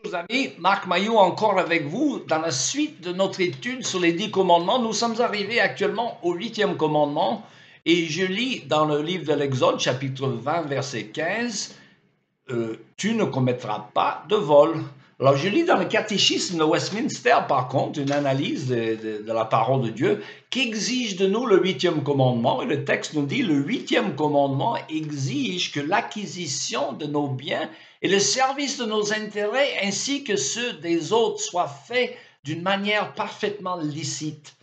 Bonjour amis, Marc Maillot encore avec vous dans la suite de notre étude sur les 10 commandements. Nous sommes arrivés actuellement au 8e commandement et je lis dans le livre de l'Exode chapitre 20 verset 15 tu ne commettras pas de vol. Alors je lis dans le catéchisme de Westminster par contre une analyse de la parole de Dieu qui exige de nous le 8e commandement et le texte nous dit le 8e commandement exige que l'acquisition de nos biens et le service de nos intérêts ainsi que ceux des autres soient faits d'une manière parfaitement licite.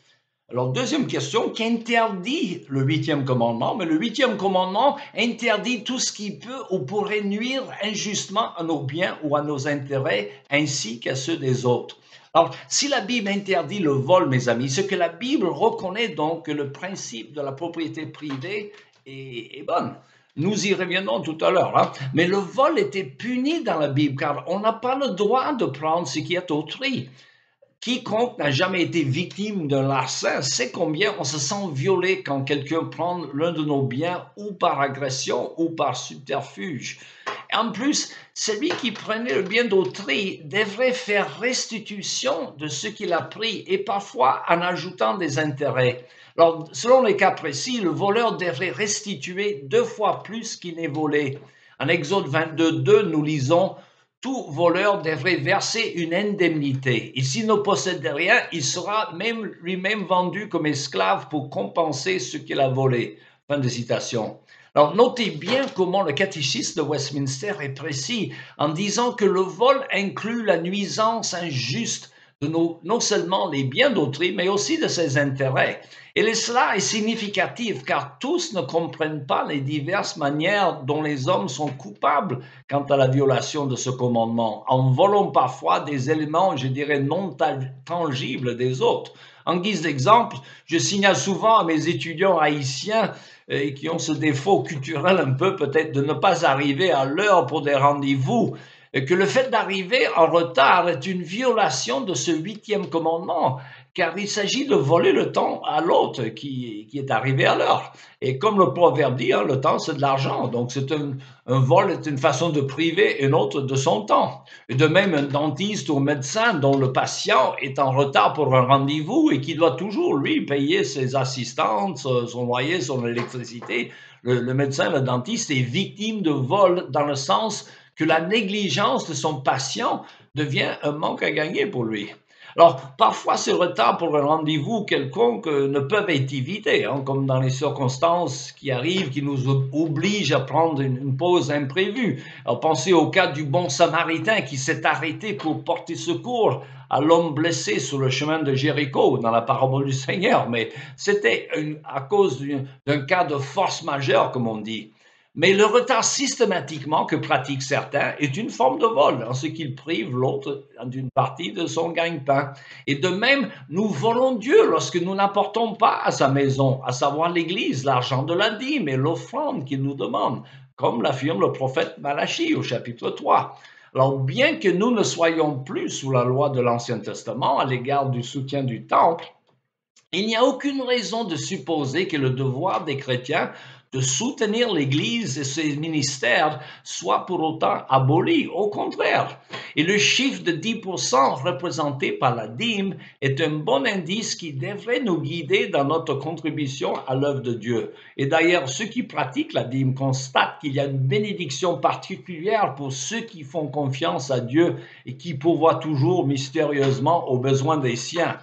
Alors, deuxième question, qu'interdit le 8e commandement? Mais le 8e commandement interdit tout ce qui peut ou pourrait nuire injustement à nos biens ou à nos intérêts, ainsi qu'à ceux des autres. Alors, si la Bible interdit le vol, mes amis, c'est que la Bible reconnaît donc que le principe de la propriété privée est bon. Nous y reviendrons tout à l'heure. Hein? Mais le vol était puni dans la Bible, car on n'a pas le droit de prendre ce qui est autrui. Quiconque n'a jamais été victime d'un larcin sait combien on se sent violé quand quelqu'un prend l'un de nos biens ou par agression ou par subterfuge. En plus, celui qui prenait le bien d'autrui devrait faire restitution de ce qu'il a pris et parfois en ajoutant des intérêts. Alors, selon les cas précis, le voleur devrait restituer 2 fois plus qu'il n'est volé. En Exode 22:2, nous lisons « Tout voleur devrait verser une indemnité. Et s'il ne possède rien, il sera lui-même vendu comme esclave pour compenser ce qu'il a volé. » Fin de citation. Alors, notez bien comment le catéchisme de Westminster est précis en disant que le vol inclut la nuisance injuste de non seulement les biens d'autrui, mais aussi de ses intérêts. Et cela est significatif car tous ne comprennent pas les diverses manières dont les hommes sont coupables quant à la violation de ce commandement, en volant parfois des éléments, je dirais, non tangibles des autres. En guise d'exemple, je signale souvent à mes étudiants haïtiens qui ont ce défaut culturel un peu peut-être de ne pas arriver à l'heure pour des rendez-vous, que le fait d'arriver en retard est une violation de ce 8e commandement, car il s'agit de voler le temps à l'autre qui est arrivé à l'heure. Et comme le proverbe dit, hein, le temps c'est de l'argent, donc un vol est une façon de priver un autre de son temps. Et de même, un dentiste ou un médecin dont le patient est en retard pour un rendez-vous et qui doit toujours, lui, payer ses assistantes, son loyer, son électricité, le médecin, le dentiste est victime de vol dans le sens que la négligence de son patient devient un manque à gagner pour lui. Alors, parfois, ces retards pour un rendez-vous quelconque ne peuvent être évités, hein, comme dans les circonstances qui arrivent, qui nous obligent à prendre une pause imprévue. Alors, pensez au cas du bon samaritain qui s'est arrêté pour porter secours à l'homme blessé sur le chemin de Jéricho dans la parabole du Seigneur, mais c'était à cause d'un cas de force majeure, comme on dit. Mais le retard systématiquement que pratiquent certains est une forme de vol, en ce qu'il prive l'autre d'une partie de son gagne-pain. Et de même, nous volons Dieu lorsque nous n'apportons pas à sa maison, à savoir l'Église, l'argent de la dîme et l'offrande qu'il nous demande, comme l'affirme le prophète Malachie au chapitre 3. Alors, bien que nous ne soyons plus sous la loi de l'Ancien Testament à l'égard du soutien du temple, il n'y a aucune raison de supposer que le devoir des chrétiens de soutenir l'Église et ses ministères soit pour autant aboli. Au contraire. Et le chiffre de 10% représenté par la dîme est un bon indice qui devrait nous guider dans notre contribution à l'œuvre de Dieu. Et d'ailleurs, ceux qui pratiquent la dîme constatent qu'il y a une bénédiction particulière pour ceux qui font confiance à Dieu et qui pourvoient toujours mystérieusement aux besoins des siens.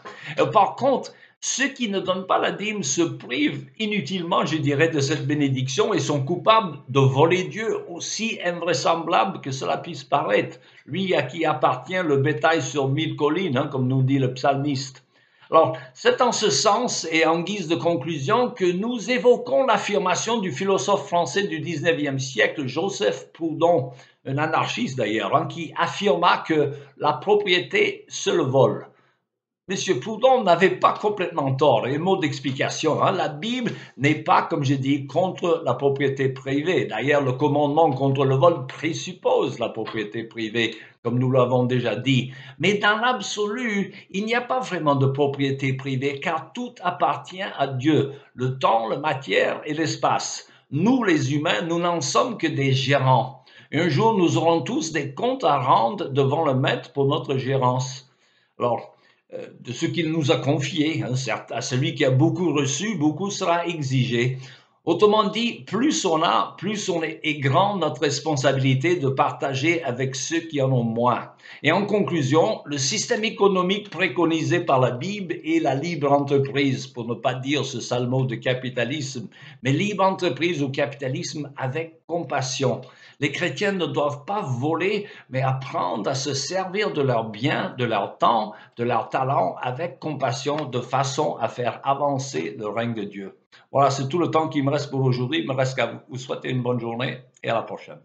Par contre, ceux qui ne donnent pas la dîme se privent inutilement, je dirais, de cette bénédiction et sont coupables de voler Dieu, aussi invraisemblable que cela puisse paraître. Lui à qui appartient le bétail sur 1000 collines, hein, comme nous dit le psalmiste. Alors, c'est en ce sens et en guise de conclusion que nous évoquons l'affirmation du philosophe français du 19e siècle, Joseph Proudhon, un anarchiste d'ailleurs, hein, qui affirma que la propriété, c'est le vol. Monsieur Proudhon n'avait pas complètement tort. Et mot d'explication, hein, la Bible n'est pas, comme je dis, contre la propriété privée. D'ailleurs, le commandement contre le vol présuppose la propriété privée, comme nous l'avons déjà dit. Mais dans l'absolu, il n'y a pas vraiment de propriété privée, car tout appartient à Dieu, le temps, la matière et l'espace. Nous, les humains, nous n'en sommes que des gérants. Et un jour, nous aurons tous des comptes à rendre devant le maître pour notre gérance. Alors, de ce qu'il nous a confié, hein, certes, à celui qui a beaucoup reçu, beaucoup sera exigé. Autrement dit, plus on a, plus est grand notre responsabilité de partager avec ceux qui en ont moins. Et en conclusion, le système économique préconisé par la Bible est la libre entreprise, pour ne pas dire ce sale mot de capitalisme, mais libre entreprise ou capitalisme avec compassion. Les chrétiens ne doivent pas voler, mais apprendre à se servir de leurs biens, de leur temps, de leurs talents avec compassion, de façon à faire avancer le règne de Dieu. Voilà, c'est tout le temps qu'il me reste pour aujourd'hui. Il me reste qu'à vous souhaiter une bonne journée et à la prochaine.